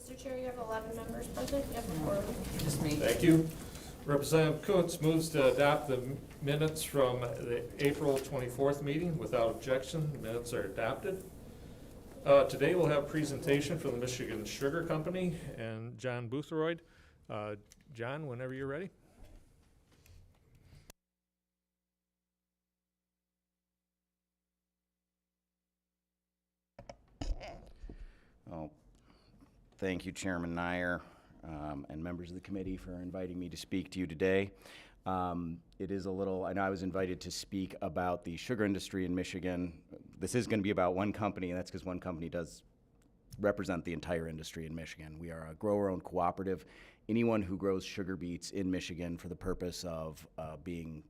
Mr. Chair, you have 11 members present. You have a quorum. Just me. Thank you. Representative Kutz moves to adopt the minutes from the April 24th meeting without objection. The minutes are adopted. Today we'll have a presentation from the Michigan Sugar Company and John Boothroyd. John, whenever you're ready. Well, thank you, Chairman Nyer, and members of the committee for inviting me to speak to you today. It is a little, I know I was invited to speak about the sugar industry in Michigan. This is going to be about one company, and that's because one company does represent the entire industry in Michigan. We are a grower-owned cooperative. Anyone who grows sugar beets in Michigan for the purpose of being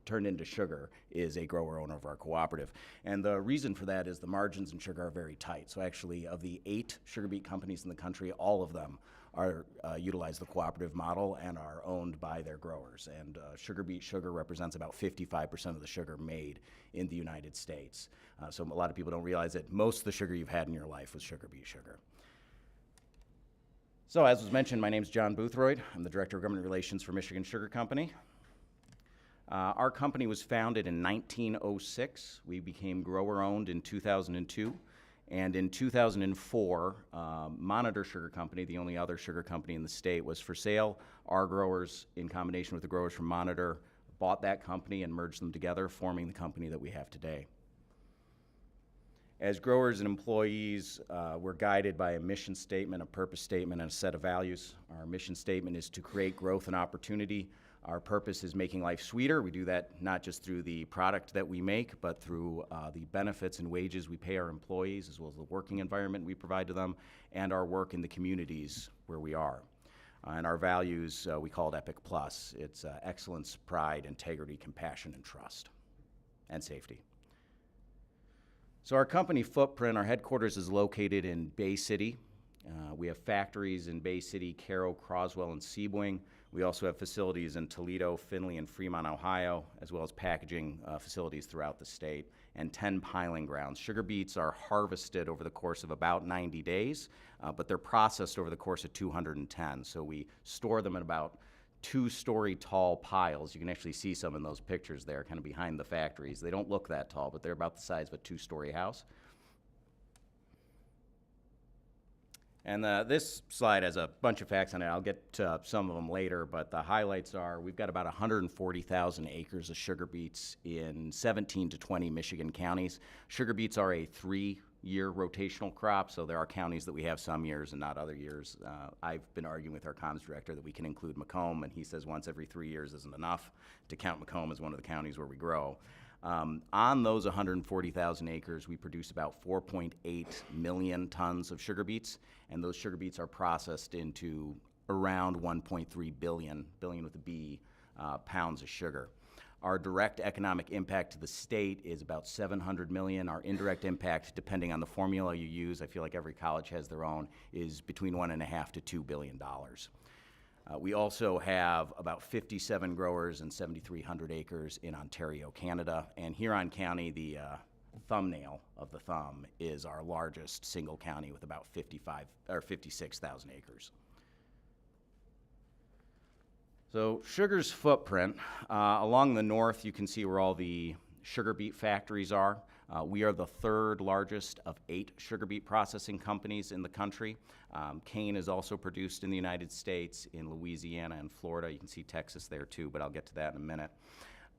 turned into sugar is a grower owner of our cooperative. And the reason for that is the margins in sugar are very tight. So actually, of the 8 sugar beet companies in the country, all of them are utilize the cooperative model and are owned by their growers. And sugar beet sugar represents about 55% of the sugar made in the United States. So a lot of people don't realize that most of the sugar you've had in your life was sugar beet sugar. So as was mentioned, my name is John Boothroyd. I'm the Director of Government Relations for Michigan Sugar Company. Our company was founded in 1906. We became grower-owned in 2002. And in 2004, Monitor Sugar Company, the only other sugar company in the state, was for sale. Our growers, in combination with the growers from Monitor, bought that company and merged them together, forming the company that we have today. As growers and employees, we're guided by a mission statement, a purpose statement, and a set of values. Our mission statement is to create growth and opportunity. Our purpose is making life sweeter. We do that not just through the product that we make, but through the benefits and wages we pay our employees, as well as the working environment we provide to them, and our work in the communities where we are. And our values, we call it EPIC Plus. It's excellence, pride, integrity, compassion, and trust, and safety. So our company footprint, our headquarters is located in Bay City. We have factories in Bay City, Caro, Croswell, and Sebring. We also have facilities in Toledo, Findlay, and Fremont, Ohio, as well as packaging facilities throughout the state, and 10 piling grounds. Sugar beets are harvested over the course of about 90 days, but they're processed over the course of 210. So we store them in about 2-story tall piles. You can actually see some in those pictures there, kind of behind the factories. They don't look that tall, but they're about the size of a 2-story house. And this slide has a bunch of facts on it. I'll get to some of them later, but the highlights are we've got about 140,000 acres of sugar beets in 17 to 20 Michigan counties. Sugar beets are a 3-year rotational crop, so there are counties that we have some years and not other years. I've been arguing with our comms director that we can include Macomb, and he says once every 3 years isn't enough to count Macomb as one of the counties where we grow. On those 140,000 acres, we produce about 4.8 million tons of sugar beets, and those sugar beets are processed into around 1.3 billion with a B, pounds of sugar. Our direct economic impact to the state is about 700 million. Our indirect impact, depending on the formula you use, I feel like every college has their own, is between $1.5 to $2 billion. We also have about 57 growers and 7,300 acres in Ontario, Canada. And Huron County, the thumbnail of the thumb, is our largest single county with about 56,000 acres. So sugar's footprint, along the north you can see where all the sugar beet factories are. We are the 3rd largest of 8 sugar beet processing companies in the country. Cane is also produced in the United States, in Louisiana and Florida. You can see Texas there too, but I'll get to that in a minute.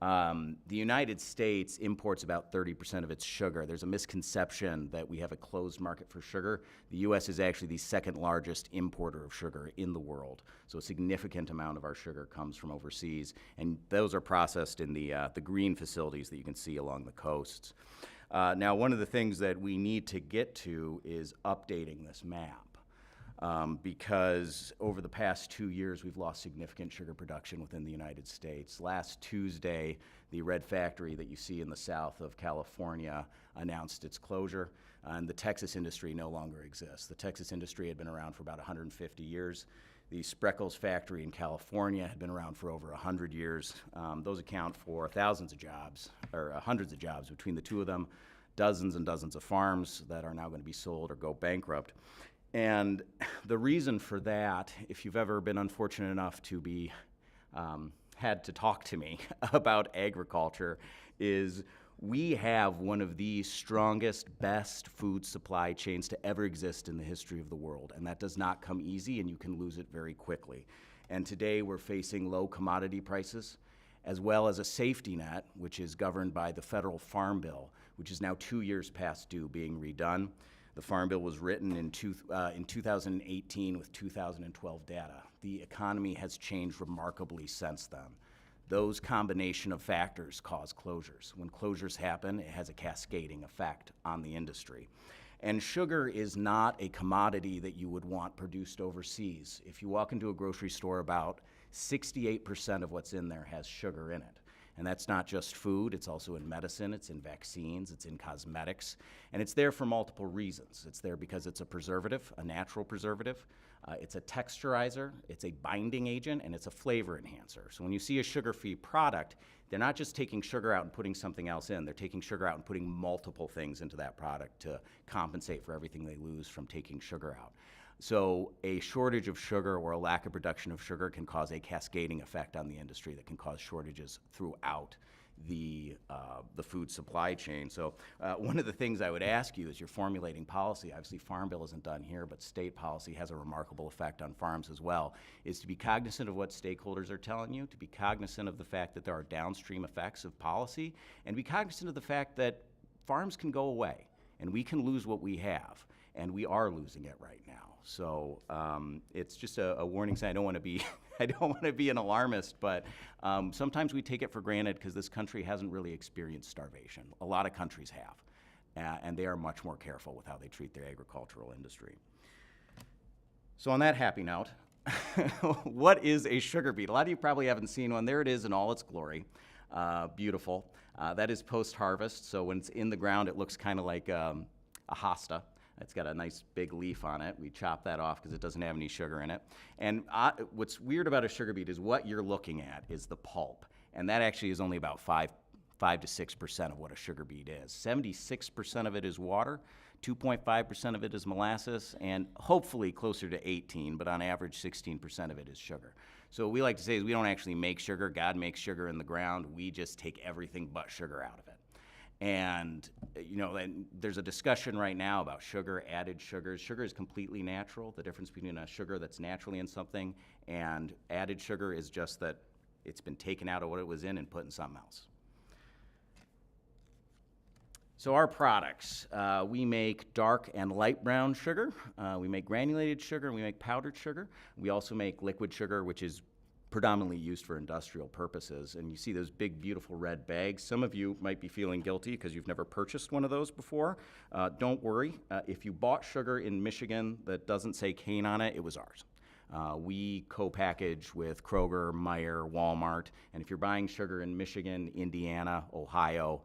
The United States imports about 30% of its sugar. There's a misconception that we have a closed market for sugar. The U.S. is actually the 2nd largest importer of sugar in the world. So a significant amount of our sugar comes from overseas, and those are processed in the green facilities that you can see along the coasts. Now, one of the things that we need to get to is updating this map. Because over the past 2 years, we've lost significant sugar production within the United States. Last Tuesday, the Red Factory that you see in the south of California announced its closure, and the Texas industry no longer exists. The Texas industry had been around for about 150 years. The Spreckels factory in California had been around for over 100 years. Those account for thousands of jobs, or hundreds of jobs between the two of them, dozens and dozens of farms that are now going to be sold or go bankrupt. And the reason for that, if you've ever been unfortunate enough to be had to talk to me about agriculture, is we have one of the strongest, best food supply chains to ever exist in the history of the world. And that does not come easy, and you can lose it very quickly. And today we're facing low commodity prices, as well as a safety net, which is governed by the federal Farm Bill, which is now 2 years past due, being redone. The Farm Bill was written in 2018 with 2012 data. The economy has changed remarkably since then. Those combination of factors cause closures. When closures happen, it has a cascading effect on the industry. And sugar is not a commodity that you would want produced overseas. If you walk into a grocery store, about 68% of what's in there has sugar in it. And that's not just food, it's also in medicine, it's in vaccines, it's in cosmetics, and it's there for multiple reasons. It's there because it's a preservative, a natural preservative, it's a texturizer, it's a binding agent, and it's a flavor enhancer. So when you see a sugar-free product, they're not just taking sugar out and putting something else in, they're taking sugar out and putting multiple things into that product to compensate for everything they lose from taking sugar out. So a shortage of sugar or a lack of production of sugar can cause a cascading effect on the industry that can cause shortages throughout the food supply chain. So one of the things I would ask you as you're formulating policy, obviously Farm Bill isn't done here, but state policy has a remarkable effect on farms as well, is to be cognizant of what stakeholders are telling you, to be cognizant of the fact that there are downstream effects of policy, and be cognizant of the fact that farms can go away and we can lose what we have, and we are losing it right now. So it's just a warning sign. I don't want to be, I don't want to be an alarmist, but sometimes we take it for granted because this country hasn't really experienced starvation. A lot of countries have, and they are much more careful with how they treat their agricultural industry. So on that happy note, what is a sugar beet? A lot of you probably haven't seen one. There it is in all its glory. Beautiful. That is post-harvest, so when it's in the ground, it looks kind of like a hosta. It's got a nice big leaf on it. We chop that off because it doesn't have any sugar in it. And what's weird about a sugar beet is what you're looking at is the pulp. And that actually is only about 5 to 6% of what a sugar beet is. 76% of it is water, 2.5% of it is molasses, and hopefully closer to 18, but on average 16% of it is sugar. So what we like to say is we don't actually make sugar. God makes sugar in the ground. We just take everything but sugar out of it. And, you know, and there's a discussion right now about sugar, added sugars. Sugar is completely natural. The difference between a sugar that's naturally in something and added sugar is just that it's been taken out of what it was in and put in something else. So our products, we make dark and light brown sugar. We make granulated sugar, and we make powdered sugar. We also make liquid sugar, which is predominantly used for industrial purposes. And you see those big, beautiful red bags. Some of you might be feeling guilty because you've never purchased one of those before. Don't worry. If you bought sugar in Michigan that doesn't say cane on it, it was ours. We co-package with Kroger, Meijer, Walmart, and if you're buying sugar in Michigan, Indiana, Ohio,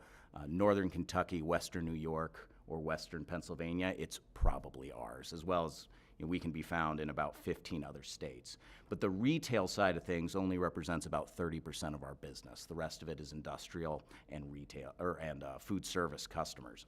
Northern Kentucky, Western New York, or Western Pennsylvania, it's probably ours, as well as we can be found in about 15 other states. But the retail side of things only represents about 30% of our business. The rest of it is industrial and retail, and food service customers.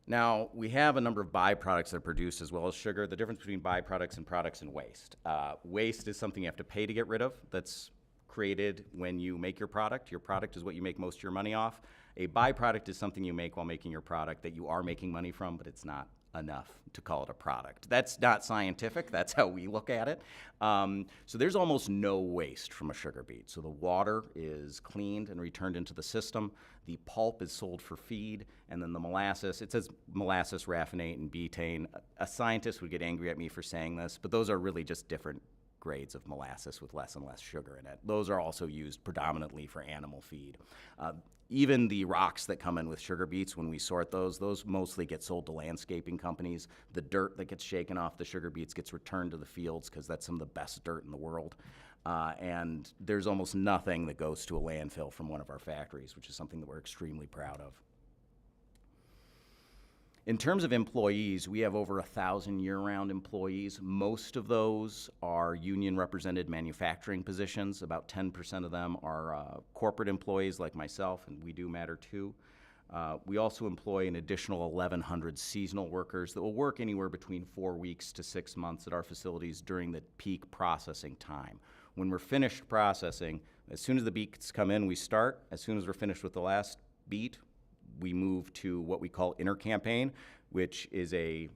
Now, we have a number of byproducts that are produced as well as sugar. The difference between byproducts and products and waste. Waste is something you have to pay to get rid of. That's created when you make your product. Your product is what you make most of your money off. A byproduct is something you make while making your product that you are making money from, but it's not enough to call it a product. That's not scientific. That's how we look at it. So there's almost no waste from a sugar beet. So the water is cleaned and returned into the system. The pulp is sold for feed, and then the molasses, it says molasses, raffinate, and betaine. A scientist would get angry at me for saying this, but those are really just different grades of molasses with less and less sugar in it. Those are also used predominantly for animal feed. Even the rocks that come in with sugar beets, when we sort those mostly get sold to landscaping companies. The dirt that gets shaken off the sugar beets gets returned to the fields because that's some of the best dirt in the world. And there's almost nothing that goes to a landfill from one of our factories, which is something that we're extremely proud of. In terms of employees, we have over 1,000 year-round employees. Most of those are union-represented manufacturing positions. About 10% of them are corporate employees like myself, and we do matter too. We also employ an additional 1,100 seasonal workers that will work anywhere between 4 weeks to 6 months at our facilities during the peak processing time. When we're finished processing, as soon as the beets come in, we start. As soon as we're finished with the last beet, we move to what we call inter-campaign, which is a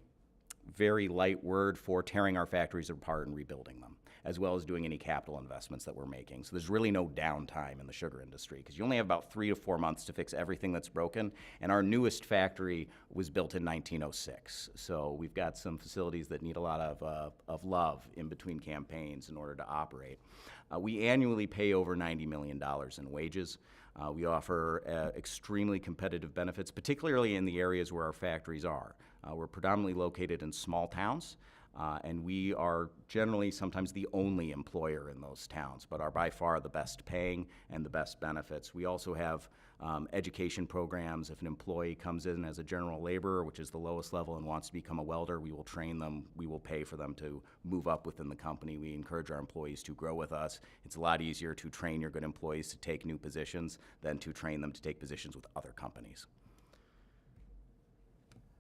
very light word for tearing our factories apart and rebuilding them, as well as doing any capital investments that we're making. So there's really no downtime in the sugar industry because you only have about 3 to 4 months to fix everything that's broken. And our newest factory was built in 1906. So we've got some facilities that need a lot of love in between campaigns in order to operate. We annually pay over $90 million in wages. We offer extremely competitive benefits, particularly in the areas where our factories are. We're predominantly located in small towns. And we are generally sometimes the only employer in those towns, but are by far the best paying and the best benefits. We also have education programs. If an employee comes in as a general laborer, which is the lowest level, and wants to become a welder, we will train them. We will pay for them to move up within the company. We encourage our employees to grow with us. It's a lot easier to train your good employees to take new positions than to train them to take positions with other companies.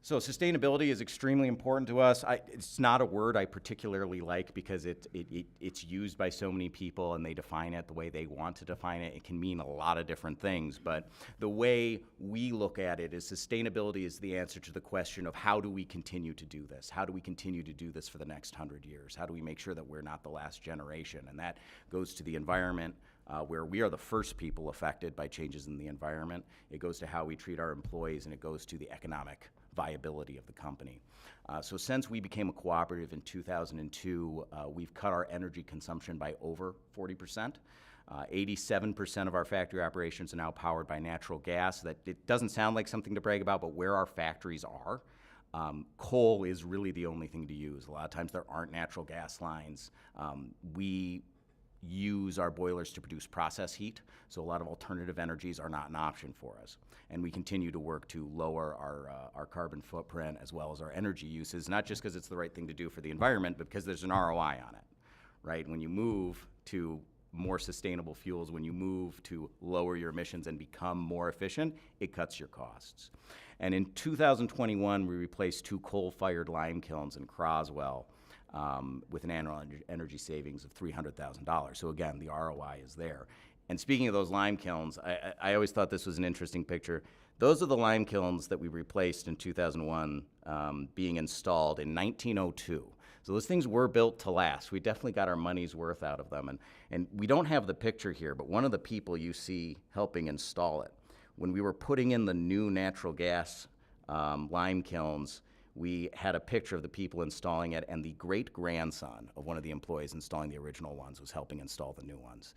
So sustainability is extremely important to us. It's not a word I particularly like because it's used by so many people and they define it the way they want to define it. It can mean a lot of different things, but the way we look at it is sustainability is the answer to the question of how do we continue to do this? How do we continue to do this for the next 100 years? How do we make sure that we're not the last generation? And that goes to the environment, where we are the first people affected by changes in the environment. It goes to how we treat our employees, and it goes to the economic viability of the company. So since we became a cooperative in 2002, we've cut our energy consumption by over 40%. 87% of our factory operations are now powered by natural gas. That it doesn't sound like something to brag about, but where our factories are, coal is really the only thing to use. A lot of times there aren't natural gas lines. We use our boilers to produce process heat, so a lot of alternative energies are not an option for us. And we continue to work to lower our carbon footprint as well as our energy uses, not just because it's the right thing to do for the environment, but because there's an ROI on it, right? When you move to more sustainable fuels, when you move to lower your emissions and become more efficient, it cuts your costs. And in 2021, we replaced 2 coal-fired lime kilns in Croswell, with an annual energy savings of $300,000. So again, the ROI is there. And speaking of those lime kilns, I always thought this was an interesting picture. Those are the lime kilns that we replaced in 2001, being installed in 1902. So those things were built to last. We definitely got our money's worth out of them. And we don't have the picture here, but one of the people you see helping install it, when we were putting in the new natural gas lime kilns, we had a picture of the people installing it, and the great-grandson of one of the employees installing the original ones was helping install the new ones.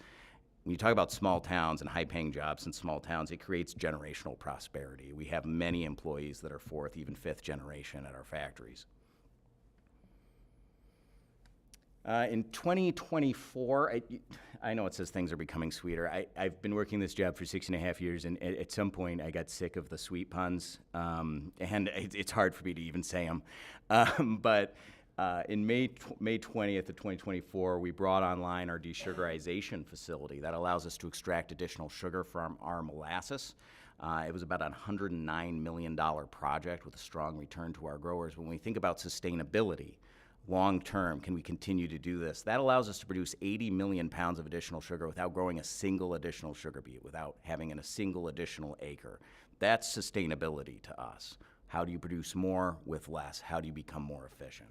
When you talk about small towns and high-paying jobs in small towns, it creates generational prosperity. We have many employees that are 4th, even 5th generation at our factories. In 2024, I know it says things are becoming sweeter. I've been working this job for 6.5 years, and at some point I got sick of the sweet puns, and it's hard for me to even say them. But in May 20th of 2024, we brought online our desugarization facility. That allows us to extract additional sugar from our molasses. It was about a $109 million project with a strong return to our growers. When we think about sustainability, long term, can we continue to do this? That allows us to produce 80 million pounds of additional sugar without growing a single additional sugar beet, without having a single additional acre. That's sustainability to us. How do you produce more with less? How do you become more efficient?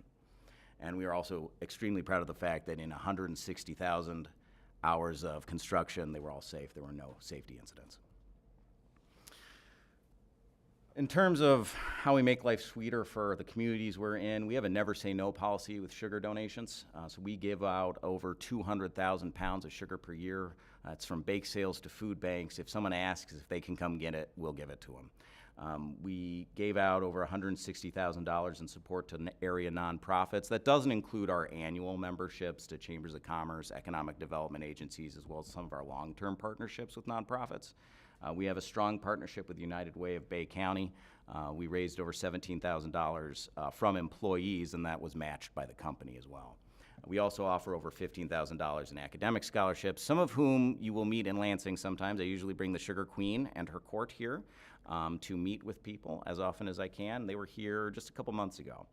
And we are also extremely proud of the fact that in 160,000 hours of construction, they were all safe. There were no safety incidents. In terms of how we make life sweeter for the communities we're in, we have a never say no policy with sugar donations. So we give out over 200,000 pounds of sugar per year. It's from bake sales to food banks. If someone asks if they can come get it, we'll give it to them. We gave out over $160,000 in support to area nonprofits. That doesn't include our annual memberships to chambers of commerce, economic development agencies, as well as some of our long-term partnerships with nonprofits. We have a strong partnership with United Way of Bay County. We raised over $17,000 from employees, and that was matched by the company as well. We also offer over $15,000 in academic scholarships, some of whom you will meet in Lansing sometimes. I usually bring the Sugar Queen and her court here. to meet with people as often as I can. They were here just a couple months ago.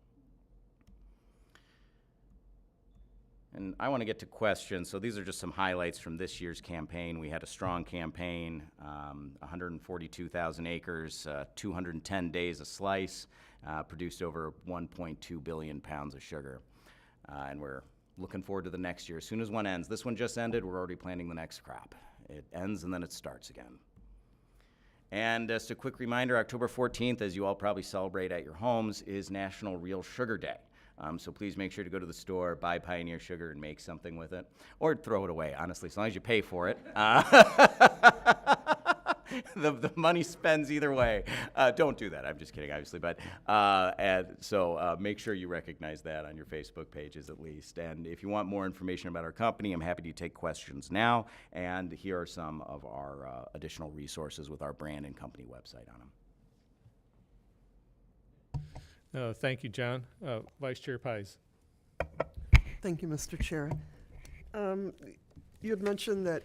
And I want to get to questions. So these are just some highlights from this year's campaign. We had a strong campaign, 142,000 acres, 210 days a slice, produced over 1.2 billion pounds of sugar. And we're looking forward to the next year. As soon as one ends, this one just ended, we're already planting the next crop. It ends and then it starts again. And just a quick reminder, October 14th, as you all probably celebrate at your homes, is National Real Sugar Day. So please make sure to go to the store, buy Pioneer Sugar, and make something with it. Or throw it away, honestly, as long as you pay for it. The money spends either way. Don't do that. I'm just kidding, obviously. But so make sure you recognize that on your Facebook pages at least. And if you want more information about our company, I'm happy to take questions now. And here are some of our additional resources with our brand and company website on them. Thank you, John. Vice Chair Pies. Thank you, Mr. Chair. You had mentioned that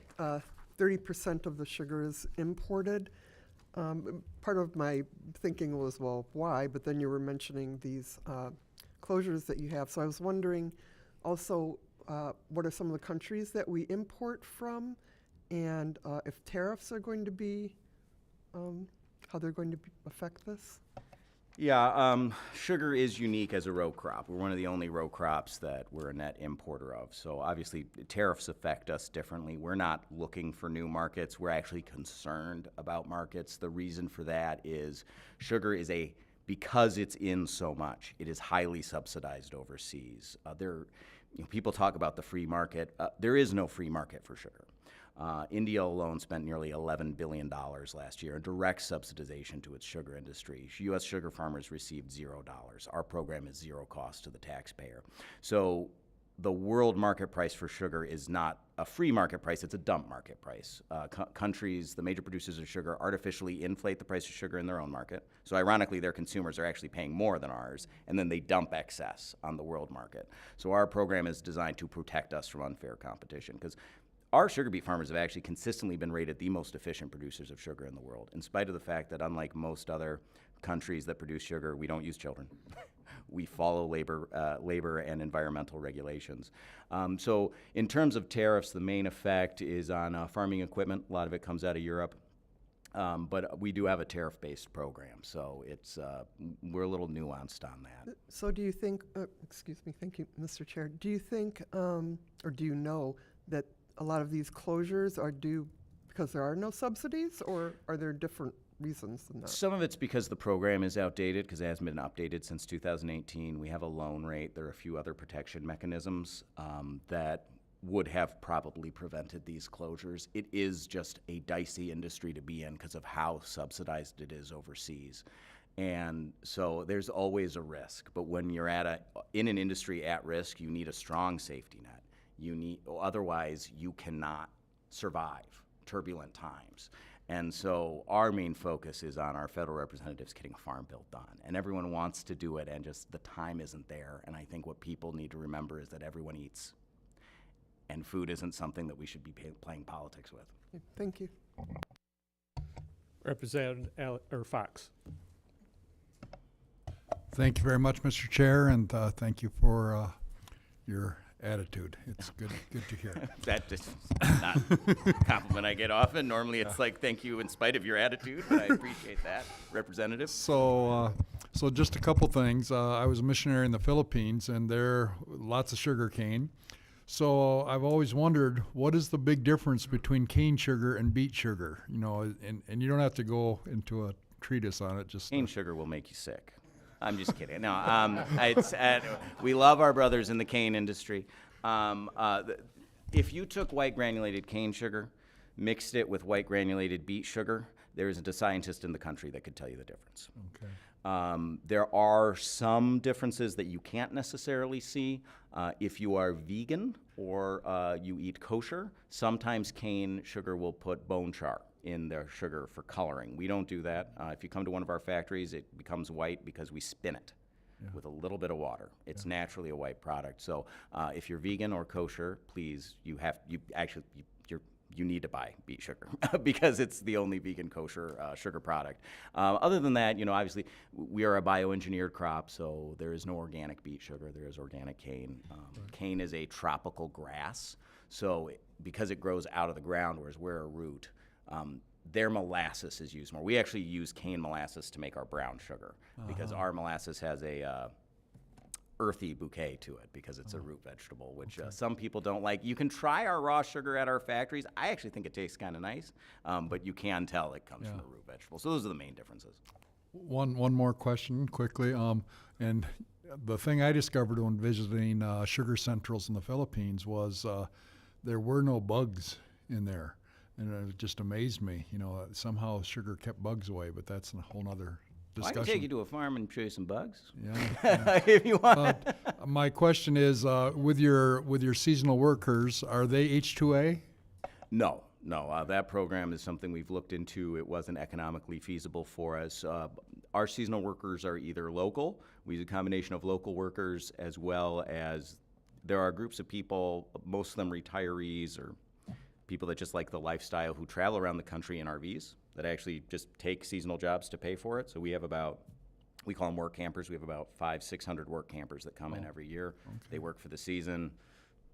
30% of the sugar is imported. Part of my thinking was, well, why? But then you were mentioning these closures that you have. So I was wondering also, what are some of the countries that we import from? And if tariffs are going to be, how they're going to affect this? Yeah, sugar is unique as a row crop. We're one of the only row crops that we're a net importer of. So obviously tariffs affect us differently. We're not looking for new markets. We're actually concerned about markets. The reason for that is sugar is because it's in so much, it is highly subsidized overseas. People talk about the free market. There is no free market for sugar. India alone spent nearly $11 billion last year in direct subsidization to its sugar industry. U.S. sugar farmers received $0. Our program is zero cost to the taxpayer. So the world market price for sugar is not a free market price, it's a dump market price. Countries, the major producers of sugar, artificially inflate the price of sugar in their own market. So ironically, their consumers are actually paying more than ours, and then they dump excess on the world market. So our program is designed to protect us from unfair competition, because our sugar beet farmers have actually consistently been rated the most efficient producers of sugar in the world, in spite of the fact that unlike most other countries that produce sugar, we don't use children. We follow labor and environmental regulations. So in terms of tariffs, the main effect is on farming equipment. A lot of it comes out of Europe. But we do have a tariff-based program, so we're a little nuanced on that. So do you think, excuse me, thank you, Mr. Chair. Do you think, or do you know that a lot of these closures are due because there are no subsidies, or are there different reasons than that? Some of it's because the program is outdated, because it hasn't been updated since 2018. We have a loan rate. There are a few other protection mechanisms that would have probably prevented these closures. It is just a dicey industry to be in because of how subsidized it is overseas. And so there's always a risk. But when you're in an industry at risk, you need a strong safety net. Otherwise, you cannot survive turbulent times. And so our main focus is on our federal representatives getting a farm bill done. And everyone wants to do it, and just the time isn't there. And I think what people need to remember is that everyone eats. And food isn't something that we should be playing politics with. Thank you. Representative Fox. Thank you very much, Mr. Chair, and thank you for your attitude. It's good to hear. That is not a compliment I get often. Normally it's like, thank you in spite of your attitude, but I appreciate that, Representative. So just a couple things. I was a missionary in the Philippines, and there lots of sugar cane. So I've always wondered, what is the big difference between cane sugar and beet sugar? You know, and you don't have to go into a treatise on it. Just cane sugar will make you sick. I'm just kidding. No, we love our brothers in the cane industry. If you took white granulated cane sugar, mixed it with white granulated beet sugar, there isn't a scientist in the country that could tell you the difference. Okay. There are some differences that you can't necessarily see. If you are vegan or you eat kosher, sometimes cane sugar will put bone char in their sugar for coloring. We don't do that. If you come to one of our factories, it becomes white because we spin it with a little bit of water. It's naturally a white product. So if you're vegan or kosher, please, you're you need to buy beet sugar because it's the only vegan kosher sugar product. Other than that, obviously we are a bioengineered crop, so there is no organic beet sugar. There is organic cane. Cane is a tropical grass, so because it grows out of the ground, whereas we're a root, their molasses is used more. We actually use cane molasses to make our brown sugar because our molasses has a earthy bouquet to it because it's a root vegetable, which some people don't like. You can try our raw sugar at our factories. I actually think it tastes kind of nice, but you can tell it comes from a root vegetable. So those are the main differences. One more question quickly. And the thing I discovered when visiting sugar centrals in the Philippines was there were no bugs in there. And it just amazed me. Somehow sugar kept bugs away, but that's a whole nother Well, I discussion. can take you to a farm and show you some bugs. Yeah. If you want. My question is, with your seasonal workers, are they H2A? No. That program is something we've looked into. It wasn't economically feasible for us. Our seasonal workers are either local. We use a combination of local workers as well as there are groups of people, most of them retirees or people that just like the lifestyle who travel around the country in RVs that actually just take seasonal jobs to pay for it. So we have we call them work campers. We have about 500-600 work campers that come in every year. Okay. They work for the season.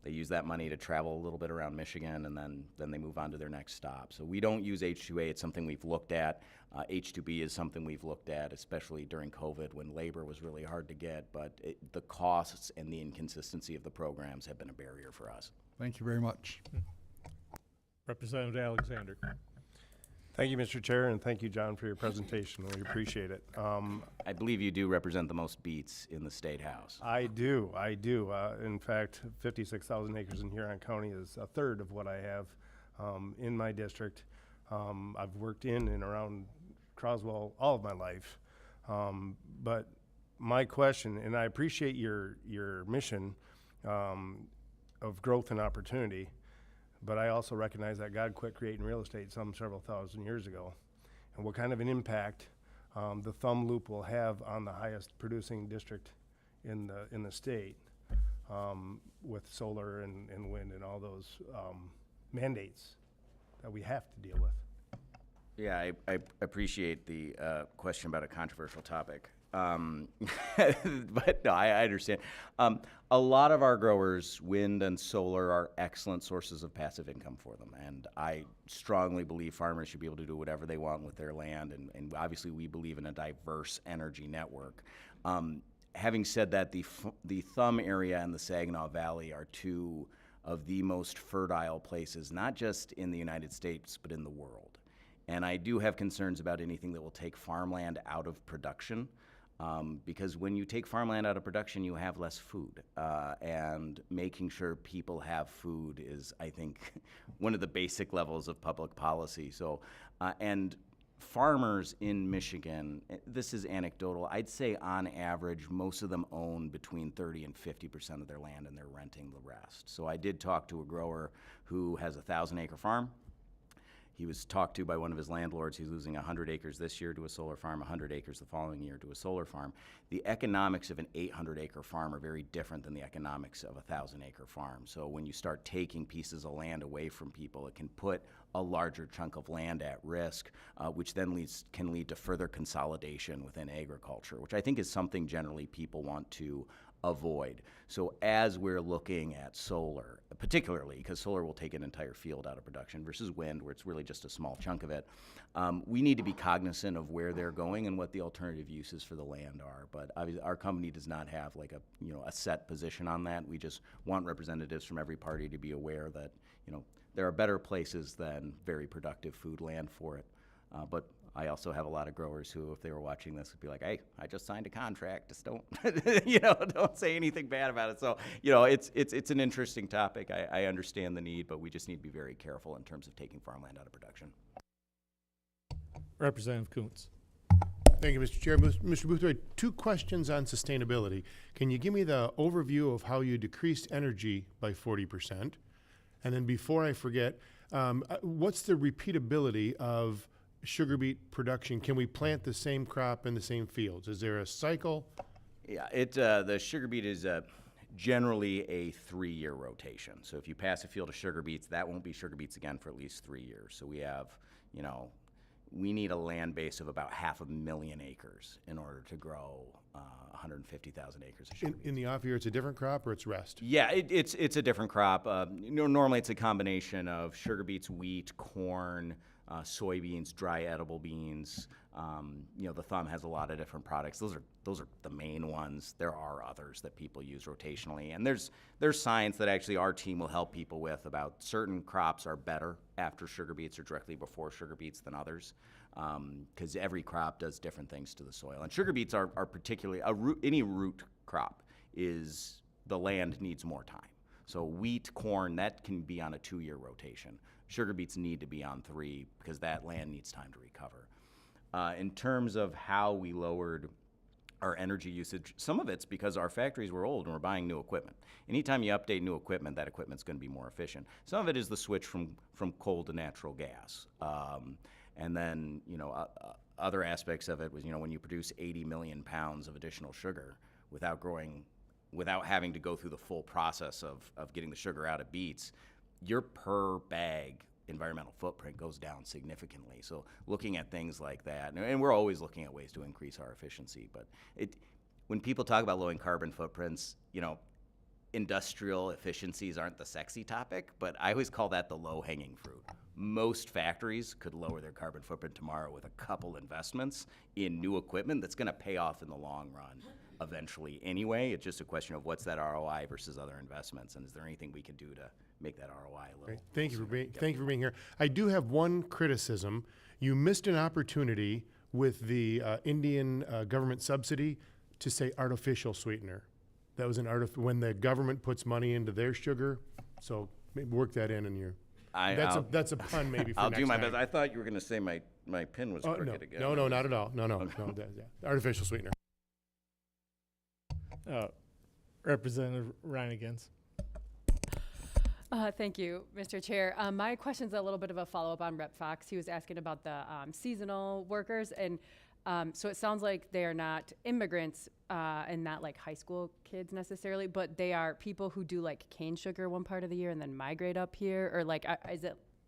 They use that money to travel a little bit around Michigan, and then they move on to their next stop. So we don't use H2A. It's something we've looked at. H2B is something we've looked at, especially during COVID when labor was really hard to get. But the costs and the inconsistency of the programs have been a barrier for us. Thank you very much. Representative Alexander. Thank you, Mr. Chair, and thank you, John, for your presentation. We appreciate it. I believe you do represent the most beets in the State House. I do. In fact, 56,000 acres in Huron County is a third of what I have in my district. I've worked in and around Croswell all of my life. But my question, and I appreciate your mission of growth and opportunity, but I also recognize that God quit creating real estate several thousand years ago. And what kind of an impact the thumb loop will have on the highest producing district in the state with solar and wind and all those mandates that we have to deal with. Yeah, I appreciate the question about a controversial topic. But no, I understand. A lot of our growers, wind and solar, are excellent sources of passive income for them. And I strongly believe farmers should be able to do whatever they want with their land. And obviously we believe in a diverse energy network. Having said that, the Thumb area and the Saginaw Valley are two of the most fertile places, not just in the United States, but in the world. And I do have concerns about anything that will take farmland out of production. Because when you take farmland out of production, you have less food. And making sure people have food is, I think, one of the basic levels of public policy. So, and farmers in Michigan, this is anecdotal, I'd say on average, most of them own between 30 and 50% of their land and they're renting the rest. So I did talk to a grower who has a 1,000-acre farm. He was talked to by one of his landlords. He's losing 100 acres this year to a solar farm, 100 acres the following year to a solar farm. The economics of an 800-acre farm are very different than the economics of a 1,000-acre farm. So when you start taking pieces of land away from people, it can put a larger chunk of land at risk, which then can lead to further consolidation within agriculture, which I think is something generally people want to avoid. So as we're looking at solar, particularly because solar will take an entire field out of production versus wind, where it's really just a small chunk of it, we need to be cognizant of where they're going and what the alternative uses for the land are. But obviously our company does not have like a set position on that. We just want representatives from every party to be aware that there are better places than very productive food land for it. But I also have a lot of growers who, if they were watching this, would be like, "Hey, I just signed a contract. Just don't, don't say anything bad about it." So, it's an interesting topic. I understand the need, but we just need to be very careful in terms of taking farmland out of production. Representative Kuntz. Thank you, Mr. Chair. Mr. Boothroyd, two questions on sustainability. Can you give me the overview of how you decreased energy by 40%? And then before I forget, what's the repeatability of sugar beet production? Can we plant the same crop in the same fields? Is there a cycle? Yeah, the sugar beet is generally a 3-year rotation. So if you pass a field of sugar beets, that won't be sugar beets again for at least 3 years. So we have, you know, we need a land base of about 500,000 acres in order to grow 150,000 acres of sugar beets. In the off year, it's a different crop or it's rest? Yeah, it's a different crop. Normally it's a combination of sugar beets, wheat, corn, soybeans, dry edible beans. You know, the thumb has a lot of different products. Those are the main ones. There are others that people use rotationally, and there's science that actually our team will help people with about certain crops are better after sugar beets or directly before sugar beets than others, because every crop does different things to the soil. And sugar beets are particularly any root crop is the land needs more time. So wheat, corn, that can be on a 2-year rotation. Sugar beets need to be on 3 because that land needs time to recover. In terms of how we lowered our energy usage, some of it's because our factories were old and we're buying new equipment. Anytime you update new equipment, that equipment's going to be more efficient. Some of it is the switch from coal to natural gas. And then, you know, other aspects of it was, you know, when you produce 80 million pounds of additional sugar without having to go through the full process of getting the sugar out of beets, your per bag environmental footprint goes down significantly. So looking at things like that, and we're always looking at ways to increase our efficiency, but when people talk about lowering carbon footprints, you know, industrial efficiencies aren't the sexy topic, but I always call that the low-hanging fruit. Most factories could lower their carbon footprint tomorrow with a couple investments in new equipment that's gonna pay off in the long run eventually anyway. It's just a question of what's that ROI versus other investments, and is there anything we can do to make that ROI a little? Great. Thank you for being here. I do have one criticism. You missed an opportunity with the Indian government subsidy to say artificial sweetener. That was when the government puts money into their sugar. So maybe work that in your. That's a pun maybe for I'll next do my time. best. I thought you were going to say my pin was crooked again. No, not at all. No, artificial sweetener. Representative Reinigans. Thank you, Mr. Chair. My question's a little bit of a follow-up on Rep. Fox. He was asking about the seasonal workers, and so it sounds like they are not immigrants and not like high school kids necessarily, but they are people who do like cane sugar one part of the year and then migrate up here, or like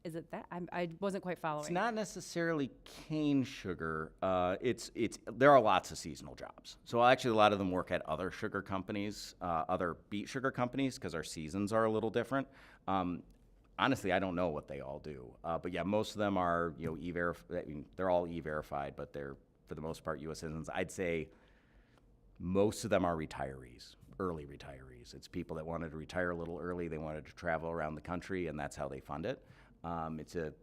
is it that? I wasn't quite following. It's not necessarily cane sugar. There are lots of seasonal jobs. So actually a lot of them work at other sugar companies, other beet sugar companies, because our seasons are a little different. Honestly, I don't know what they all do. But yeah, most of them are, you know, they're all E-verified, but they're, for the most part, U.S. citizens. I'd say most of them are retirees, early retirees. It's people that wanted to retire a little early. They wanted to travel around the country, and that's how they fund it. It's a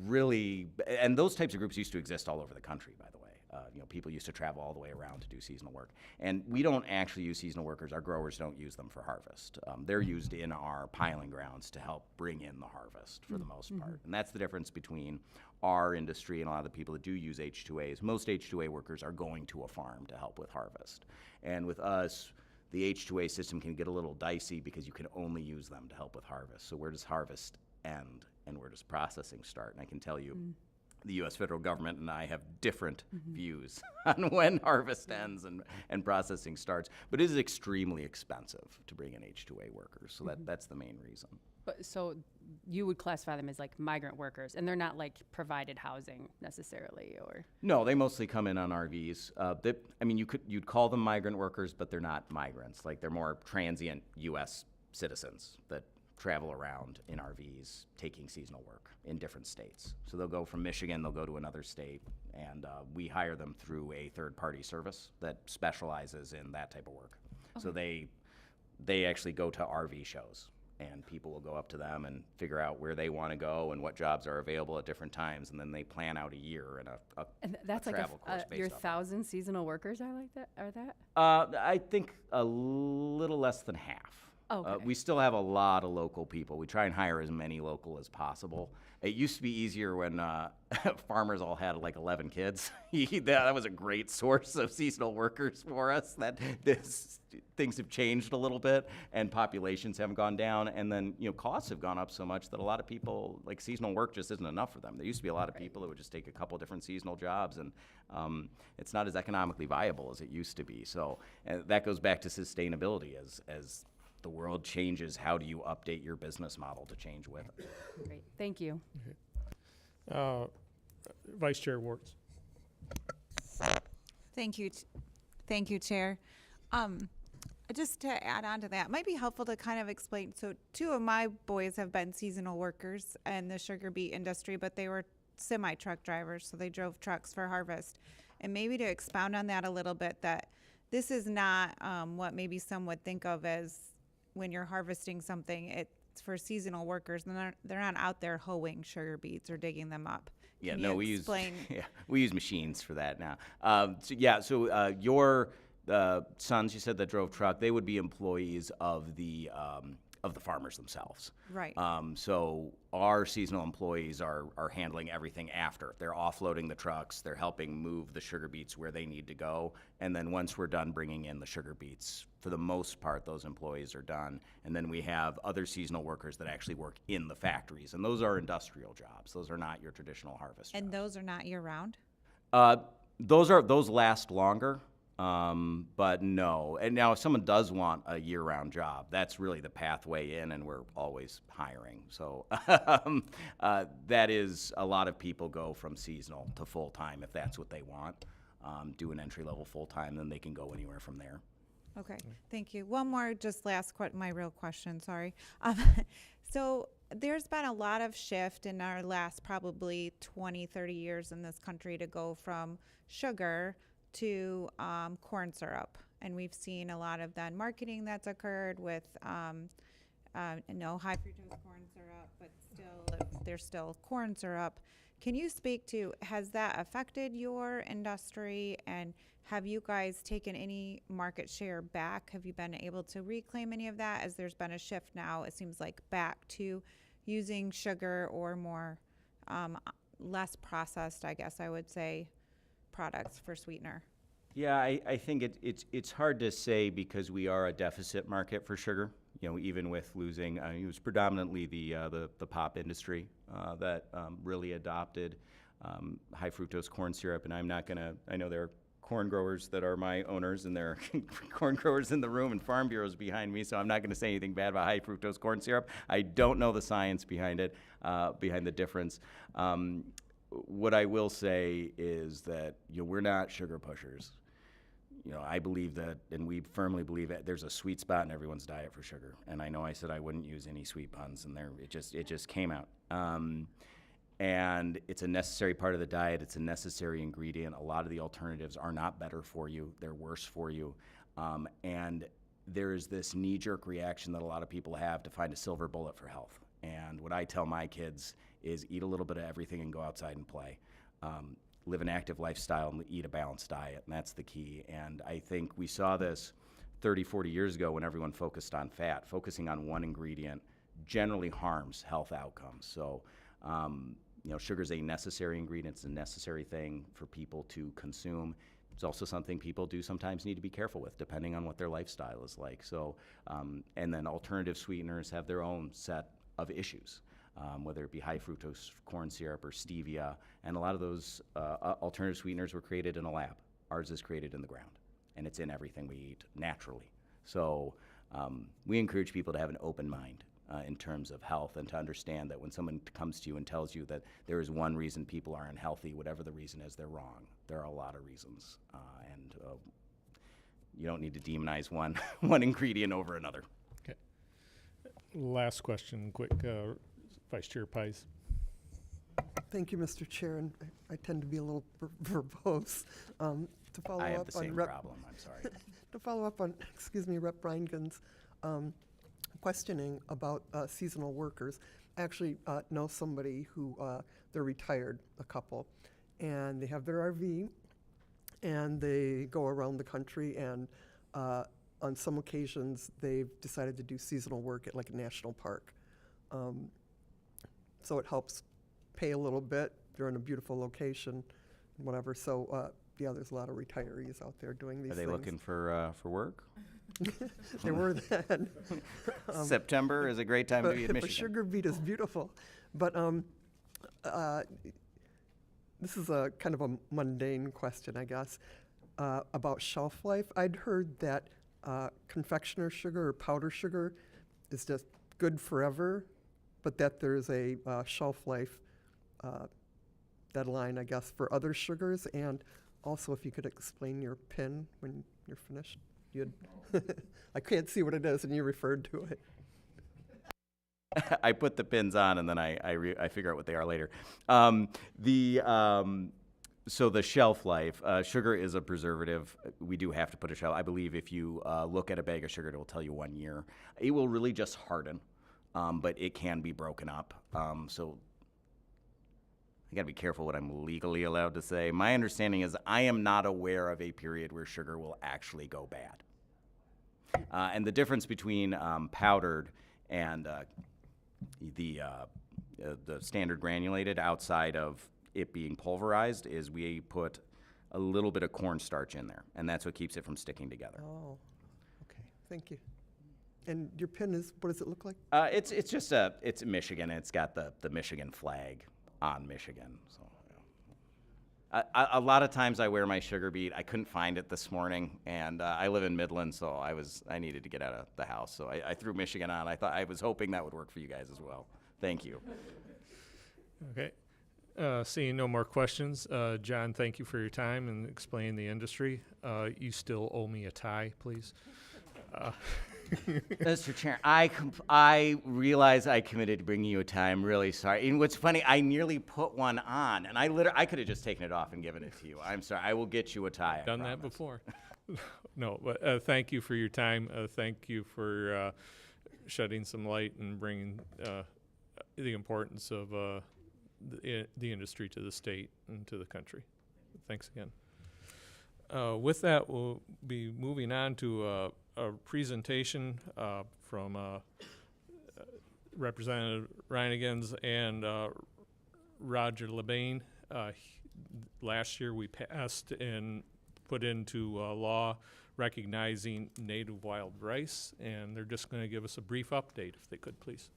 really, and those types of groups used to exist all over the country, by the way. You know, people used to travel all the way around to do seasonal work. And we don't actually use seasonal workers. Our growers don't use them for harvest. They're used in our piling grounds to help bring in the harvest for the most part. And that's the difference between our industry and a lot of the people that do use H-2As. Most H-2A workers are going to a farm to help with harvest. And with us, the H-2A system can get a little dicey because you can only use them to help with harvest. So where does harvest end and where does processing start? And I can tell you, the U.S. federal government and I have different views on when harvest ends and processing starts. But it is extremely expensive to bring in H-2A workers, so that's the main reason. But so you would classify them as like migrant workers, and they're not like provided housing necessarily, or? No, they mostly come in on RVs. You'd call them migrant workers, but they're not migrants. Like, they're more transient U.S. citizens that travel around in RVs taking seasonal work in different states. So they'll go from Michigan, they'll go to another state, and we hire them through a third-party service that specializes in that type of work. Okay. So they actually go to RV shows, and people will go up to them and figure out where they want to go and what jobs are available at different times, and then they plan out a year and that's a like travel course based your on that. 1,000 seasonal workers are like that? Are that? I think a little less than half. Okay. We still have a lot of local people. We try and hire as many local as possible. It used to be easier when farmers all had like 11 kids. That was a great source of seasonal workers for us. Things have changed a little bit, and populations have gone down, and then costs have gone up so much that a lot of people, like, seasonal work just isn't enough for them. There used to be a lot of people that would just take a couple different seasonal jobs, and it's not as economically viable as it used to be. So that goes back to sustainability. As the world changes, how do you update your business model to change with it? Great. Thank you. Vice Chair Wards. Thank you, Chair. Just to add on to that, it might be helpful to kind of explain. So 2 of my boys have been seasonal workers in the sugar beet industry, but they were semi-truck drivers, so they drove trucks for harvest. And maybe to expound on that a little bit, that this is not what maybe some would think of as when you're harvesting something. It's for seasonal workers, and they're not out there hoeing sugar beets or digging them up. Yeah, Can no, you explain? we use machines for that now. So your sons, you said, that drove truck, they would be employees of the farmers themselves. Right. So our seasonal employees are handling everything after. They're offloading the trucks, they're helping move the sugar beets where they need to go, and then once we're done bringing in the sugar beets, for the most part, those employees are done. And then we have other seasonal workers that actually work in the factories, and those are industrial jobs. Those are not your traditional harvest And jobs. those are not year-round? Those last longer. But no. And now if someone does want a year-round job, that's really the pathway in, and we're always hiring. So that is, a lot of people go from seasonal to full-time if that's what they want. Do an entry-level full-time, then they can go anywhere from there. Okay, thank you. One more, just my real question, sorry. So there's been a lot of shift in our last probably 20, 30 years in this country to go from sugar to corn syrup. And we've seen a lot of then marketing that's occurred with high fructose corn syrup, but there's still corn syrup. Can you speak to, has that affected your industry, and have you guys taken any market share back? Have you been able to reclaim any of that, as there's been a shift now, it seems like, back to using sugar or more less processed, I guess I would say, products for sweetener? Yeah, I think it's hard to say, because we are a deficit market for sugar. Even with losing, it was predominantly the pop industry that really adopted high fructose corn syrup. And I know there are corn growers that are my owners, and there are corn growers in the room and farm bureaus behind me, so I'm not gonna say anything bad about high fructose corn syrup. I don't know the science behind it, behind the difference. What I will say is that we're not sugar pushers. I believe that, and we firmly believe that there's a sweet spot in everyone's diet for sugar. And I know I said I wouldn't use any sweet puns, and it just came out. And it's a necessary part of the diet. It's a necessary ingredient. A lot of the alternatives are not better for you. They're worse for you. And there's this knee-jerk reaction that a lot of people have to find a silver bullet for health. And what I tell my kids is eat a little bit of everything and go outside and play. Live an active lifestyle and eat a balanced diet, and that's the key. And I think we saw this 30, 40 years ago when everyone focused on fat. Focusing on one ingredient generally harms health outcomes. So, sugar is a necessary ingredient. It's a necessary thing for people to consume. It's also something people do sometimes need to be careful with, depending on what their lifestyle is like. So, and then alternative sweeteners have their own set of issues. Whether it be high fructose corn syrup or stevia. And a lot of those alternative sweeteners were created in a lab. Ours is created in the ground, and it's in everything we eat naturally. So we encourage people to have an open mind in terms of health, and to understand that when someone comes to you and tells you that there is one reason people are unhealthy, whatever the reason is, they're wrong. There are a lot of reasons, and you don't need to demonize one ingredient over another. Okay. Last question, quick. Vice Chair Pies. Thank you, Mr. Chair, and I tend to be a little verbose. To follow I have up the on same problem, I'm sorry. To follow up on, Rep. Reingen's questioning about seasonal workers, I actually know somebody who, they're retired, a couple, and they have their RV, and they go around the country and on some occasions, they've decided to do seasonal work at like a national park. So it helps pay a little bit. They're in a beautiful location, whatever. So, yeah, there's a lot of retirees out there doing these Are they things. looking for work? They were then. September is a great time to be in But Michigan. sugar beet is beautiful. But this is a kind of a mundane question, I guess, about shelf life. I'd heard that confectioner sugar or powder sugar is just good forever, but that there's a shelf life deadline, I guess, for other sugars. And also, if you could explain your PIN when you're finished. You'd I can't see what it is, and you referred to it. I put the pins on and then I figure out what they are later. So the shelf life, sugar is a preservative. We do have to put a shelf. I believe if you look at a bag of sugar, it will tell you 1 year. It will really just harden, but it can be broken up. So I gotta be careful what I'm legally allowed to say. My understanding is I am not aware of a period where sugar will actually go bad. And the difference between powdered and the standard granulated, outside of it being pulverized, is we put a little bit of cornstarch in there, and that's what keeps it from sticking together. Oh, okay, thank you. And your PIN is, what does it look like? It's just it's Michigan, and it's got the Michigan flag on Michigan. So a lot of times I wear my sugar beet. I couldn't find it this morning, and I live in Midland, so I needed to get out of the house. So I threw Michigan on. I was hoping that would work for you guys as well. Thank you. Okay. Seeing no more questions, John, thank you for your time and explaining the industry. You still owe me a tie, please. Mr. Chair, I realize I committed to bringing you a tie. I'm really sorry. And what's funny, I nearly put one on, and I could have just taken it off and given it to you. I'm sorry. I will get you a tie. I Done that promise. before. No, but thank you for your time. Thank you for shedding some light and bringing the importance of the industry to the state and to the country. Thanks again. With that, we'll be moving on to a presentation from Representative Reinigans and Roger LeBain. Last year, we passed and put into law recognizing native wild rice, and they're just going to give us a brief update, if they could, please.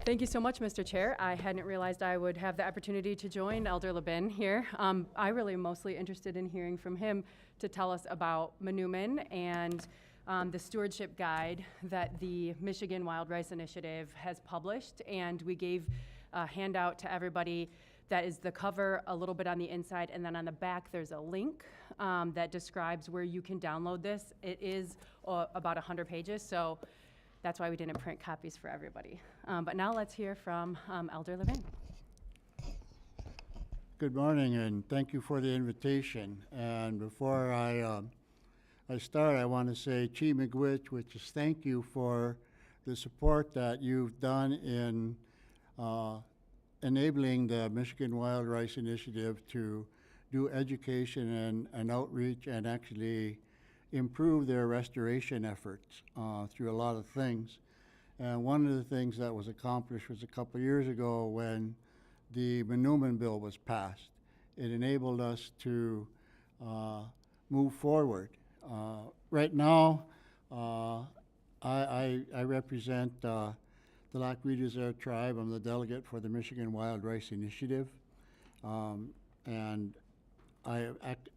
Thank you so much, Mr. Chair. I hadn't realized I would have the opportunity to join Elder LeBen here. I really am mostly interested in hearing from him to tell us about Manoomin and the stewardship guide that the Michigan Wild Rice Initiative has published. And we gave a handout to everybody that is the cover a little bit on the inside, and then on the back there's a link that describes where you can download this. It is about 100 pages, so that's why we didn't print copies for everybody. But now let's hear from Elder LeBen. Good morning, and thank you for the invitation. And before I start, I want to say, Chi Miigwech, which is thank you for the support that you've done in enabling the Michigan Wild Rice Initiative to do education and outreach and actually improve their restoration efforts through a lot of things. And one of the things that was accomplished was a couple of years ago when the Manoomin bill was passed. It enabled us to move forward. Right now, I represent the Lac Qui Desert tribe. I'm the delegate for the Michigan Wild Rice Initiative. And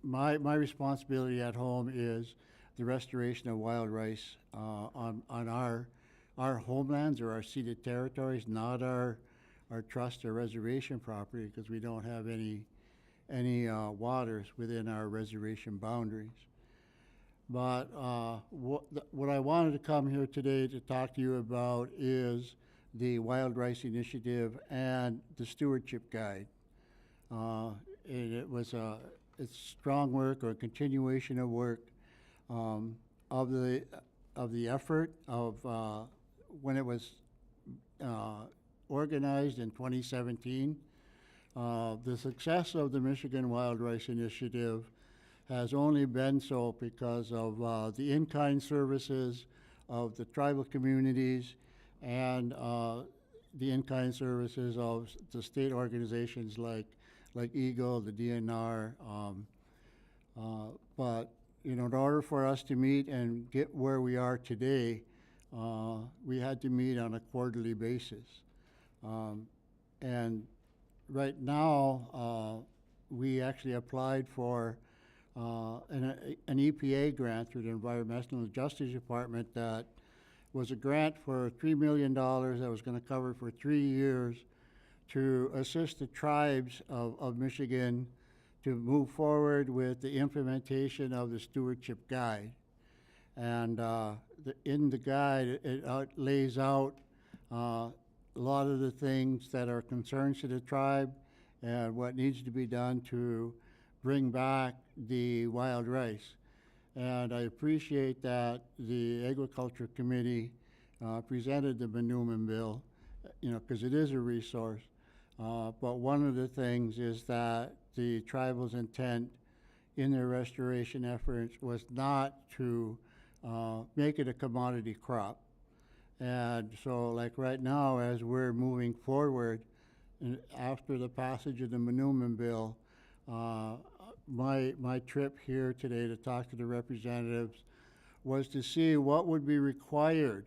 my responsibility at home is the restoration of wild rice on our homelands or our ceded territories, not our trust or reservation property, because we don't have any waters within our reservation boundaries. But what I wanted to come here today to talk to you about is the Wild Rice Initiative and the Stewardship Guide. It's strong work or continuation of work of the effort of when it was organized in 2017. The success of the Michigan Wild Rice Initiative has only been so because of the in-kind services of the tribal communities and the in-kind services of the state organizations like Eagle, the DNR. But in order for us to meet and get where we are today, we had to meet on a quarterly basis. And right now, we actually applied for an EPA grant through the Environmental Justice Department that was a grant for $3 million that was going to cover for 3 years to assist the tribes of Michigan to move forward with the implementation of the Stewardship Guide. And in the guide, it lays out a lot of the things that are concerns to the tribe and what needs to be done to bring back the wild rice. And I appreciate that the Agriculture Committee presented the Manoomin bill, because it is a resource. But one of the things is that the tribal's intent in their restoration efforts was not to make it a commodity crop. And so like right now, as we're moving forward, after the passage of the Manoomin bill, my trip here today to talk to the representatives was to see what would be required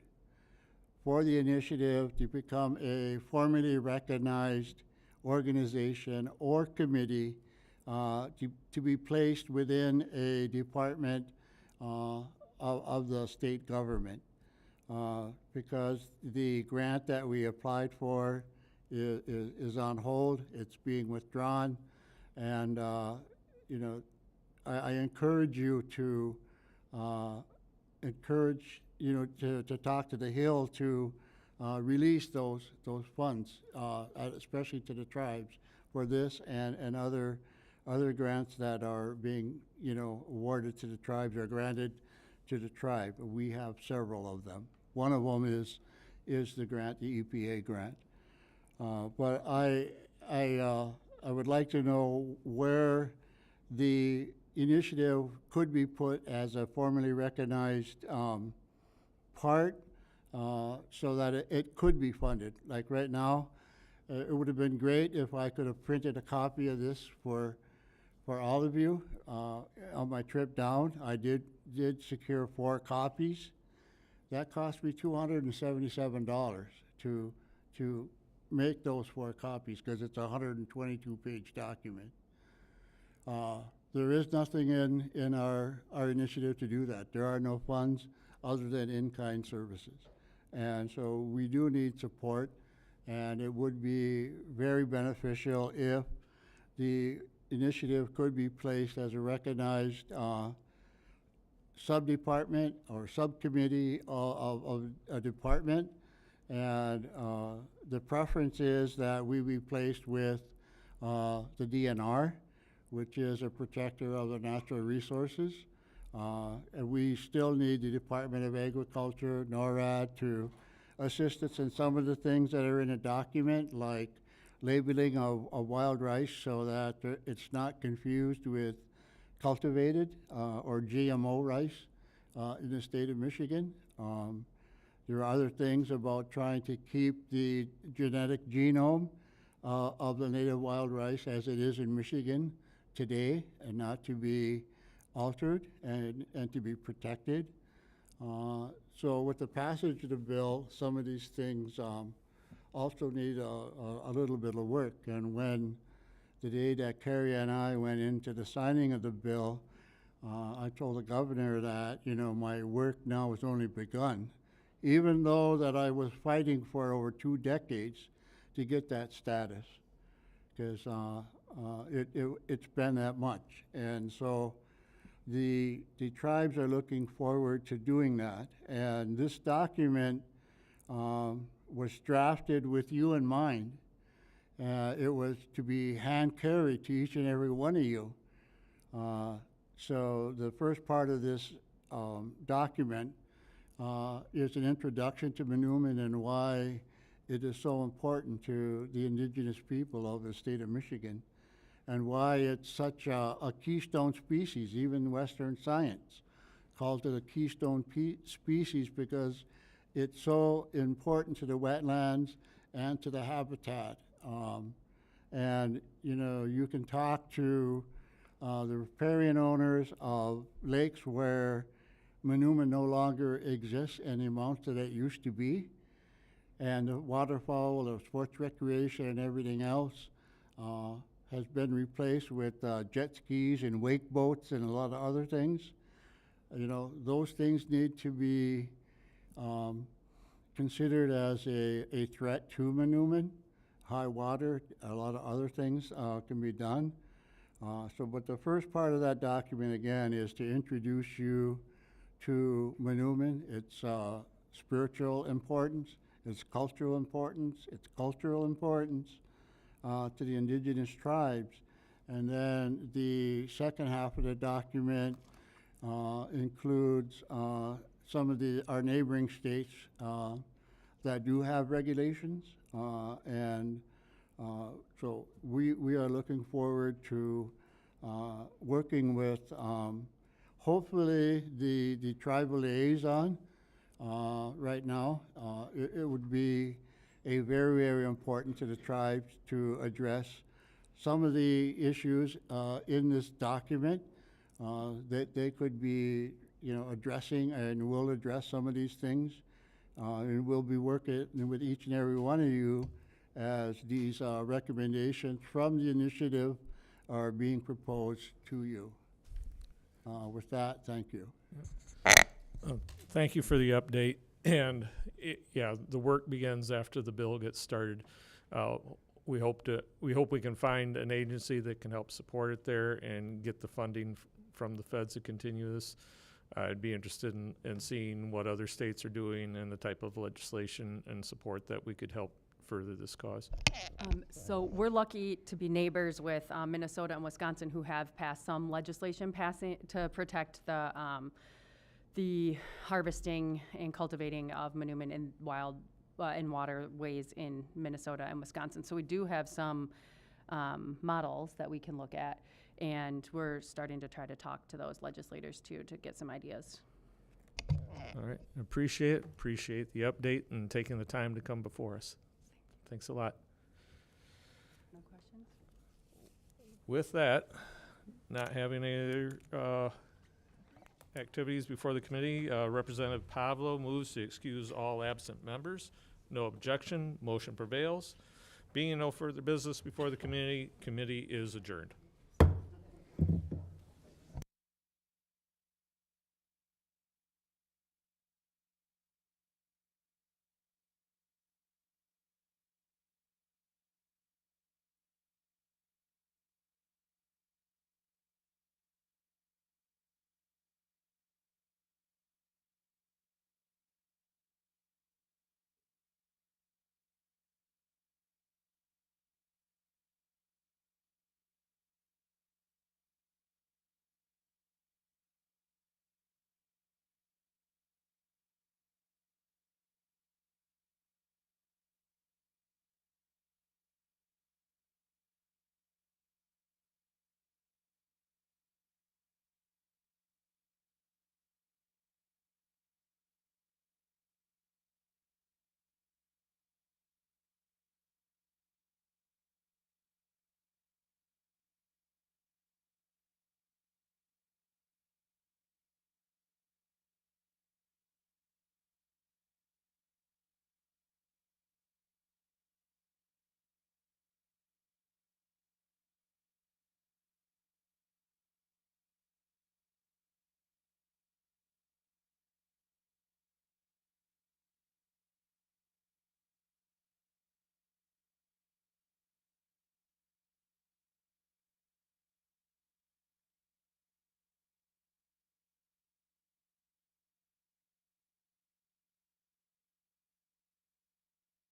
for the initiative to become a formally recognized organization or committee to be placed within a department of the state government. Because the grant that we applied for is on hold, it's being withdrawn, and I encourage you to to talk to the Hill to release those funds, especially to the tribes for this and other grants that are being awarded to the tribes or granted to the tribe. We have several of them. One of them is the grant, the EPA grant. But I would like to know where the initiative could be put as a formally recognized part so that it could be funded. Like right now, it would have been great if I could have printed a copy of this for all of you. On my trip down, I did secure 4 copies. That cost me $277 to make those 4 copies because it's a 122-page document. There is nothing in our initiative to do that. There are no funds other than in-kind services. And so we do need support, and it would be very beneficial if the initiative could be placed as a recognized sub-department or subcommittee of a department. And the preference is that we be placed with the DNR, which is a protector of the natural resources. And we still need the Department of Agriculture, NORAD, to assist us in some of the things that are in a document, like labeling of wild rice so that it's not confused with cultivated or GMO rice in the state of Michigan. There are other things about trying to keep the genetic genome of the native wild rice as it is in Michigan today and not to be altered and to be protected. So with the passage of the bill, some of these things also need a little bit of work. And when the day that Carrie and I went into the signing of the bill, I told the governor that, my work now has only begun, even though that I was fighting for over 2 decades to get that status, because it's been that much. And so the tribes are looking forward to doing that. And this document was drafted with you in mind. It was to be hand carried to each and every one of you. So the first part of this document is an introduction to Manoomin and why it is so important to the indigenous people of the state of Michigan, and why it's such a keystone species. Even Western science calls it a keystone species because it's so important to the wetlands and to the habitat. And you know, you can talk to the riparian owners of lakes where Manoomin no longer exists in the amount that it used to be, and the waterfowl, the sports recreation and everything else has been replaced with jet skis and wake boats and a lot of other things. You know, those things need to be considered as a threat to Manoomin. High water, a lot of other things can be done. But the first part of that document, again, is to introduce you to Manoomin, its spiritual importance, its cultural importance, to the indigenous tribes. And then the second half of the document includes some of our neighboring states that do have regulations. So we are looking forward to working with hopefully the tribal liaison right now. It would be very, very important to the tribes to address some of the issues in this document that they could be, you know, addressing, and will address some of these things. And we'll be working with each and every one of you as these recommendations from the initiative are being proposed to you. With that, thank you. Thank you for the update. And yeah, the work begins after the bill gets started. We hope we can find an agency that can help support it there and get the funding from the feds to continue this. I'd be interested in seeing what other states are doing and the type of legislation and support that we could help further this cause. So we're lucky to be neighbors with Minnesota and Wisconsin, who have passed some legislation to protect the harvesting and cultivating of Manoomin in wild in waterways in Minnesota and Wisconsin. So we do have some models that we can look at, and we're starting to try to talk to those legislators too to get some ideas. All right, appreciate the update and taking the time to come before us. Thanks a lot. No questions? With that, not having any other activities before the committee, Representative Pavlo moves to excuse all absent members. No objection, motion prevails. Being no further business before the committee is adjourned.